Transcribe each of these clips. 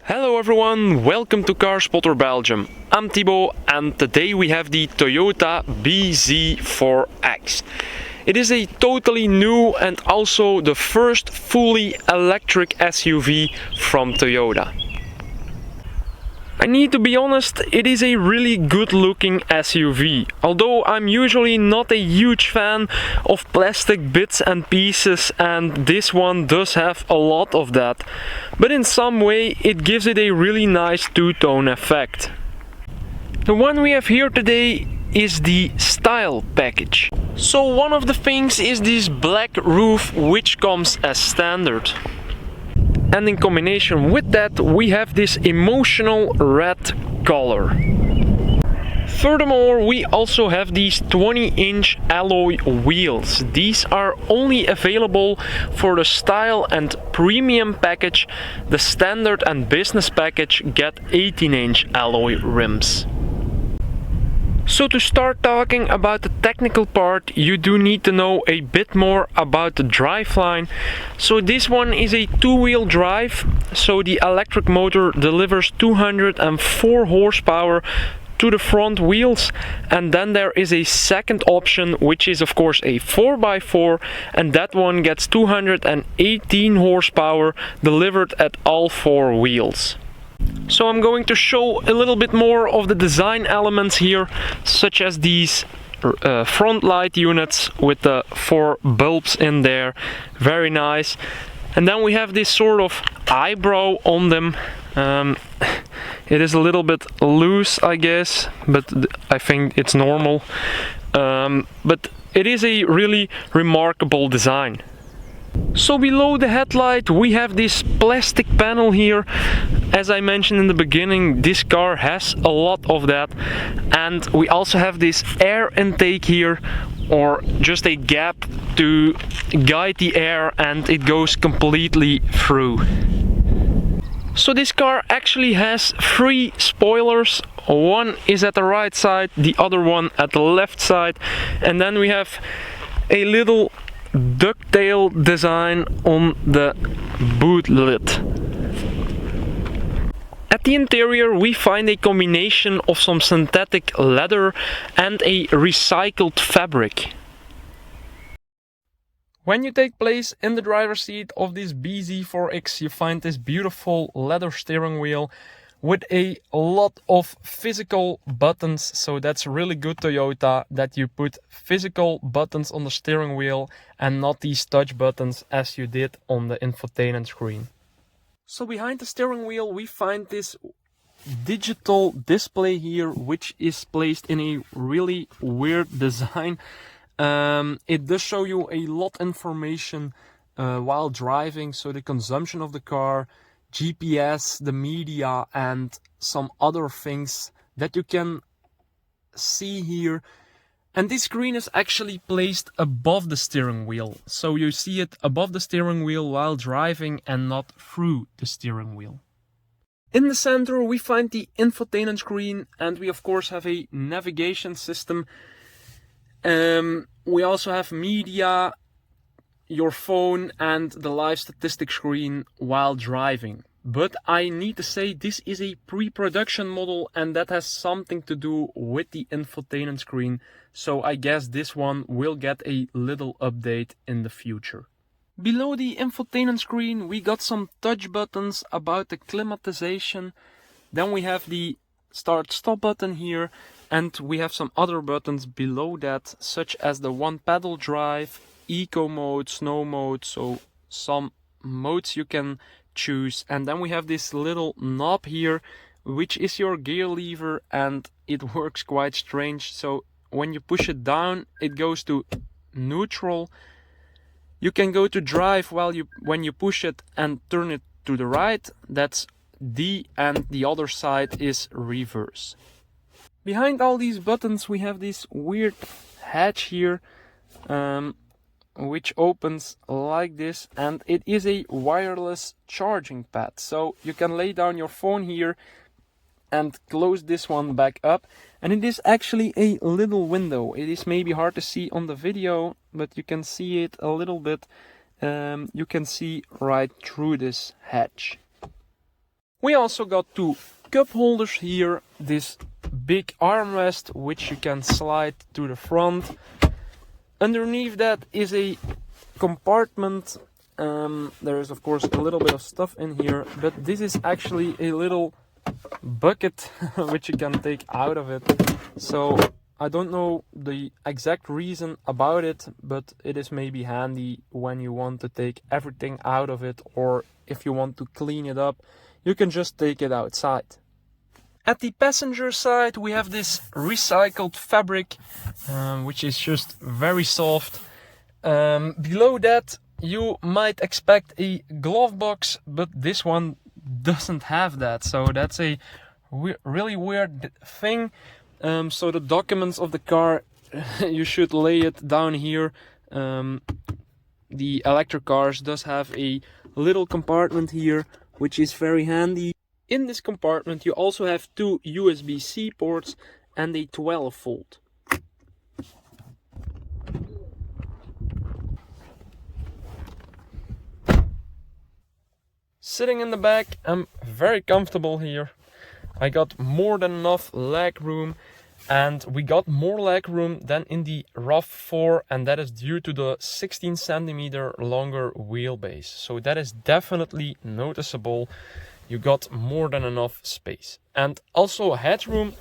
Hello everyone, welcome to Car Spotter Belgium. I'm Thibaut and today we have the Toyota BZ4X. It is a totally new and also the first fully electric SUV from Toyota. I need to be honest, it is a really good looking SUV. Although I'm usually not a huge fan of plastic bits and pieces, and this one does have a lot of that. But in some way it gives it a really nice two-tone effect. The one we have here today is the style package. So one of the things is this black roof, which comes as standard. And in combination with that we have this emotional red color. Furthermore, we also have these 20-inch alloy wheels. These are only available for the style and premium package. The standard and business package get 18-inch alloy rims. So to start talking about the technical part, you do need to know a bit more about the driveline. So this one is a two-wheel drive, so the electric motor delivers 204 horsepower to the front wheels, and then there is a second option, which is of course a 4x4, and that one gets 218 horsepower delivered at all four wheels. So I'm going to show a little bit more of the design elements here, such as these front light units with the 4 bulbs in there, very nice. And then we have this sort of eyebrow on them. It is a little bit loose, I guess, but I think it's normal. But it is a really remarkable design. So below the headlight we have this plastic panel here. As I mentioned in the beginning, this car has a lot of that. And we also have this air intake here, or just a gap to guide the air, and it goes completely through. So this car actually has 3 spoilers. One is at the right side, the other one at the left side, and then we have a little ducktail design on the boot lid. At the interior we find a combination of some synthetic leather and a recycled fabric. When you take place in the driver's seat of this BZ4X, you find this beautiful leather steering wheel with a lot of physical buttons. So that's really good, Toyota, that you put physical buttons on the steering wheel and not these touch buttons as you did on the infotainment screen. So behind the steering wheel we find this digital display here, which is placed in a really weird design. It does show you a lot of information while driving, so the consumption of the car, GPS, the media, and some other things that you can see here. And this screen is actually placed above the steering wheel, so you see it above the steering wheel while driving and not through the steering wheel. In the center we find the infotainment screen, and we of course have a navigation system. We also have media, your phone, and the live statistics screen while driving. But I need to say this is a pre-production model, and that has something to do with the infotainment screen. So I guess this one will get a little update in the future. Below the infotainment screen we got some touch buttons about the climatization. Then we have the start-stop button here, and we have some other buttons below that, such as the one pedal drive, eco mode, snow mode, so some modes you can choose. And then we have this little knob here, which is your gear lever, and it works quite strange. So when you push it down it goes to neutral. You can go to drive when you push it and turn it to the right, that's D, and the other side is reverse. Behind all these buttons we have this weird hatch here, which opens like this, and it is a wireless charging pad. So you can lay down your phone here and close this one back up, and it is actually a little window. It is maybe hard to see on the video, but you can see it a little bit. You can see right through this hatch. We also got two cup holders here, this big armrest which you can slide to the front. Underneath that is a compartment. There is of course a little bit of stuff in here, but this is actually a little bucket which you can take out of it. So I don't know the exact reason about it, but it is maybe handy when you want to take everything out of it, or if you want to clean it up, you can just take it outside. At the passenger side we have this recycled fabric, which is just very soft. Below that you might expect a glove box, but this one doesn't have that, so that's a really weird thing. So the documents of the car, you should lay it down here. The electric cars does have a little compartment here, which is very handy. In this compartment you also have two USB-C ports and a 12-volt. Sitting in the back, I'm very comfortable here. I got more than enough leg room, and we got more leg room than in the RAV4, and that is due to the 16 centimeter longer wheelbase. So that is definitely noticeable. You got more than enough space. And also headroom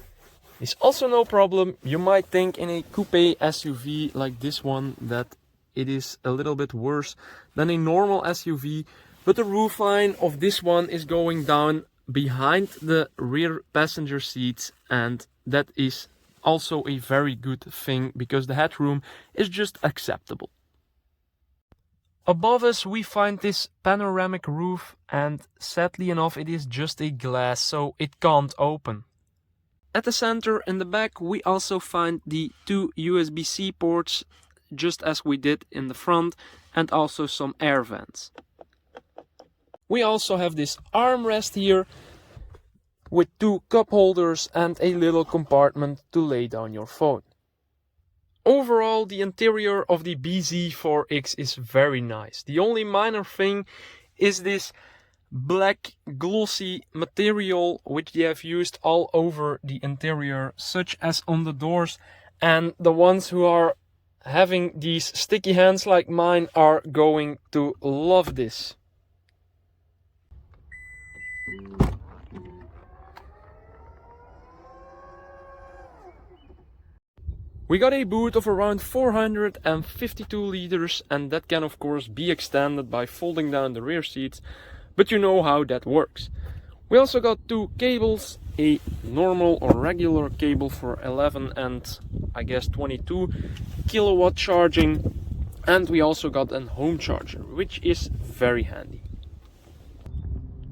is also no problem. You might think in a coupe SUV like this one that it is a little bit worse than a normal SUV, but the roofline of this one is going down behind the rear passenger seats, and that is also a very good thing because the headroom is just acceptable. Above us we find this panoramic roof, and sadly enough it is just a glass, so it can't open. At the center in the back we also find the two USB-C ports, just as we did in the front, and also some air vents. We also have this armrest here with two cup holders and a little compartment to lay down your phone. Overall, the interior of the BZ4X is very nice. The only minor thing is this black glossy material which they have used all over the interior, such as on the doors, and the ones who are having these sticky hands like mine are going to love this. We got a boot of around 452 liters, and that can of course be extended by folding down the rear seats, but you know how that works. We also got two cables, a normal or regular cable for 11 and I guess 22 kilowatt charging, and we also got a home charger, which is very handy.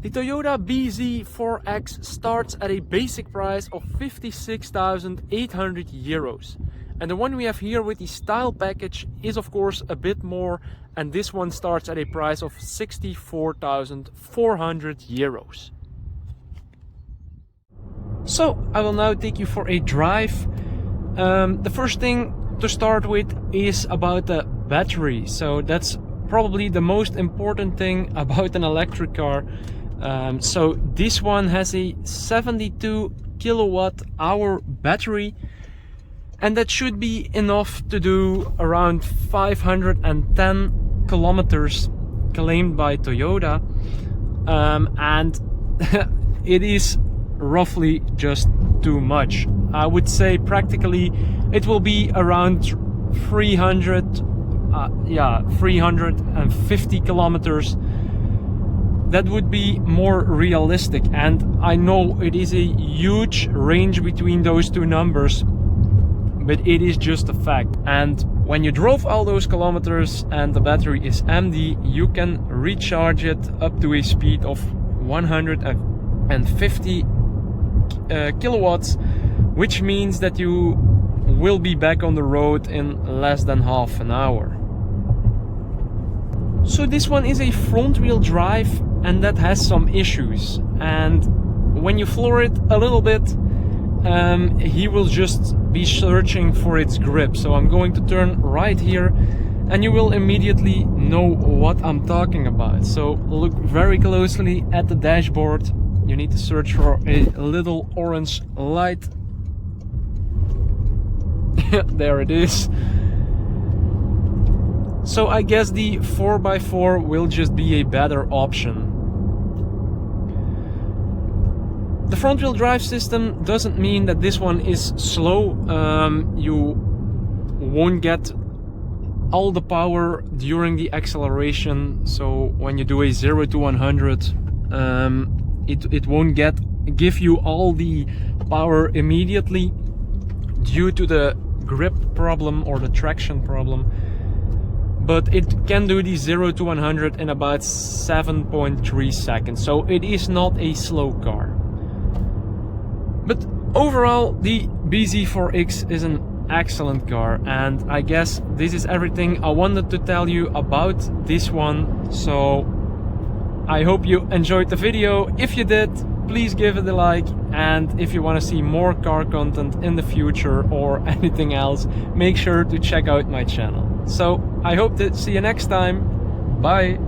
The Toyota BZ4X starts at a basic price of 56,800 euros. And the one we have here with the style package is of course a bit more, and this one starts at a price of 64,400 euros. So I will now take you for a drive. The first thing to start with is about the battery. So that's probably the most important thing about an electric car. So this one has a 72 kilowatt hour battery, and that should be enough to do around 510 kilometers claimed by Toyota, and it is roughly just too much. I would say practically it will be around 350 kilometers. That would be more realistic, and I know it is a huge range between those two numbers, but it is just a fact. And when you drove all those kilometers and the battery is empty, you can recharge it up to a speed of 150 kilowatts, which means that you will be back on the road in less than half an hour. So this one is a front wheel drive, and that has some issues, and when you floor it a little bit, he will just be searching for its grip. So I'm going to turn right here and you will immediately know what I'm talking about. So look very closely at the dashboard. you need to search for a little orange light. There it is. So I guess the 4x4 will just be a better option. The front wheel drive system doesn't mean that this one is slow. You won't get all the power during the acceleration. So when you do a 0 to 100, it won't give you all the power immediately due to the grip problem or the traction problem. But it can do the 0 to 100 in about 7.3 seconds. So it is not a slow car. But overall, the BZ4X is an excellent car, and I guess this is everything I wanted to tell you about this one. So I hope you enjoyed the video. If you did, please give it a like, and if you want to see more car content in the future or anything else, make sure to check out my channel. So I hope to see you next time. Bye.